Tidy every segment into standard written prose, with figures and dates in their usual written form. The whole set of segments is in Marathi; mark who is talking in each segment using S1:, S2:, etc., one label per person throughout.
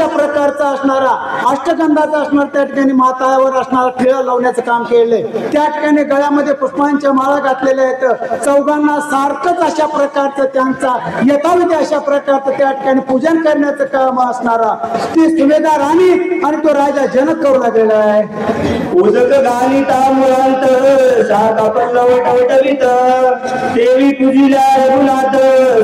S1: अशा प्रकारचा असणारा अष्टगंधाचा असणार त्या ठिकाणी माथ्यावर असणारा ठिळा लावण्याचं काम केलंय। त्या ठिकाणी गळ्यामध्ये पुष्पांच्या माळा घातलेल्या आहेत। चौघांना सारखंच अशा प्रकारचं त्यांचा यथाविधी अशा प्रकारचं त्या ठिकाणी पूजन करण्याचं काम असणारा ती सुभेदार राणी आणि तो राजा जनक करू लागलेला आहे।
S2: उजक गाणी तामुळांत शाखा पल्लवटवित देवी पूजिल्या रघुनाथ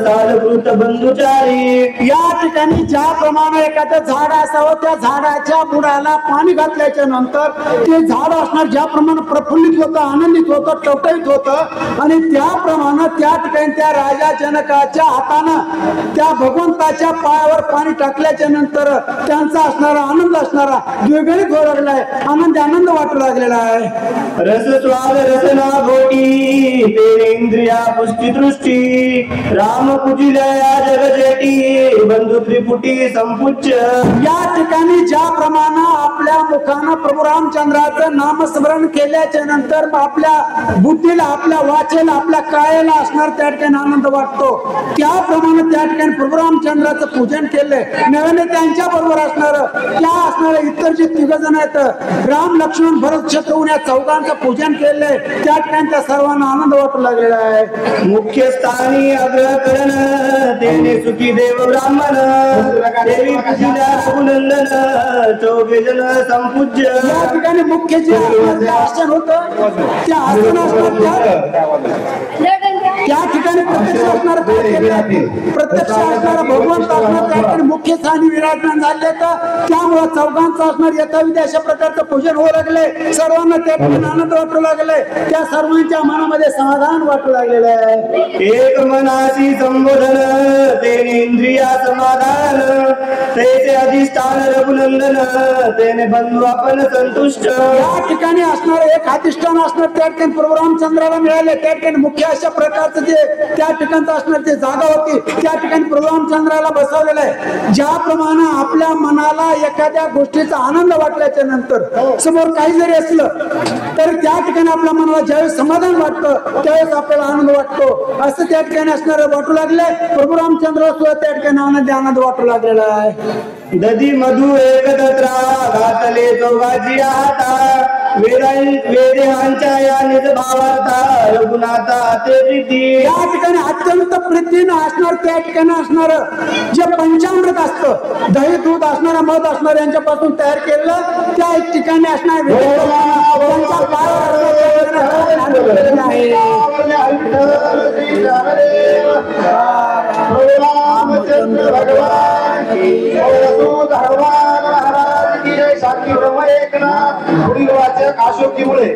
S2: सालकृत बंधुचारी।
S1: या ठिकाणी ज्याप्रमाणे एखादं झाड असावं त्या झाडाच्या बुडाला पाणी घातल्याच्या नंतर ते झाड असणार ज्याप्रमाणे प्रफुल्लित होतं, आनंदित होतं, टवटवीत होतं आणि त्याप्रमाणे त्या ठिकाणी त्या राजा जनकाच्या हातानं त्या भगवंताच्या पायावर पाणी टाकल्याच्या नंतर त्यांचा असणारा आनंद असणारा द्विगुणित होऊ लागलाय, आनंद वाटू लागलेला आहे।
S2: रस स्वाद रसना भोटी तेरे इंद्रिया पुष्टी दृष्टी राम पूजिल्या जगजेटी बंधु त्रिपुटी संपुच्च।
S1: या ठिकाणी ज्याप्रमाणे आपल्या मुखानं प्रभू रामचंद्राचं नामस्मरण केल्याच्या नंतर आपल्या बुद्धीला, आपल्या वाचेला, आपल्या कायाला असणार त्या ठिकाणी आनंद वाटतो, त्याप्रमाणे त्या ठिकाणी प्रभू रामचंद्राचं पूजन केलंय। नव्याने त्यांच्या बरोबर असणार त्या असणारे इतर जे तिघ जण आहेत राम लक्ष्मण भरत शत्रुघ्न या चौघांचं पूजन केलंय, त्या ठिकाणी त्या सर्वांना आनंद वाटू लागलेला आहे।
S2: मुख्य स्थानी अग्रकरण तेने सुखी देव ब्राह्मण देवी पूजिल्या रघुनंदन चौघे जन संपूज्य।
S1: या ठिकाणी मुख्य जे आसन होतं त्या आसन त्या ठिकाणी प्रत्यक्ष असणारा भगवंत असणार त्या ठिकाणी मुख्य स्थानी विराजमान झाले, तर त्यामुळे चौघांचं असणार यथाविधी अशा प्रकारचं पूजन होऊ लागले, सर्वांना त्या ठिकाणी आनंद वाटू लागले, त्या सर्वांच्या मनामध्ये समाधान वाटू लागलेलं आहे।
S2: एक मनाची संबोधन तेने इंद्रिया समाधान तेचे अधिष्ठान रघुनंदन तेने बंधू आपण संतुष्ट।
S1: या ठिकाणी असणार एक अधिष्ठान असणार त्या ठिकाणी प्रभू रामचंद्राला मिळाले, त्या ठिकाणी मुख्य अशा प्रकारचं जे त्या ठिकाणचं असणार जे जागा होती त्या ठिकाणी प्रभू रामचंद्राला बसवलेलं आहे। ज्याप्रमाणे आपल्या मनाला एखाद्या गोष्टीचा आनंद वाटल्याच्या नंतर समोर काही जरी असलं तर त्या ठिकाणी आपल्या मनाला ज्यावेळेस समाधान वाटतं त्यावेळेस आपल्याला आनंद वाटतो, असं त्या ठिकाणी असणार वाटू लागले। प्रभू रामचंद्र सुद्धा त्या ठिकाणी आनंद वाटू लागलेला आहे।
S2: दधी मधु एकत्र घातले चौघाची हाता वेदेहांच्या या निज भावार्था रघुनाथा ते प्रीती।
S1: या ठिकाणी अत्यंत प्रीतीनं असणार त्या ठिकाणी असणार जे पंचामृत असतं, दही दूध असणारा मध असणार यांच्यापासून तयार केलेलं त्या एक ठिकाणी असणार
S3: भगवान महाराज की जय। साक्षी ब्रह्म एकनाथ पुढील वाचक अशोक किमुळे।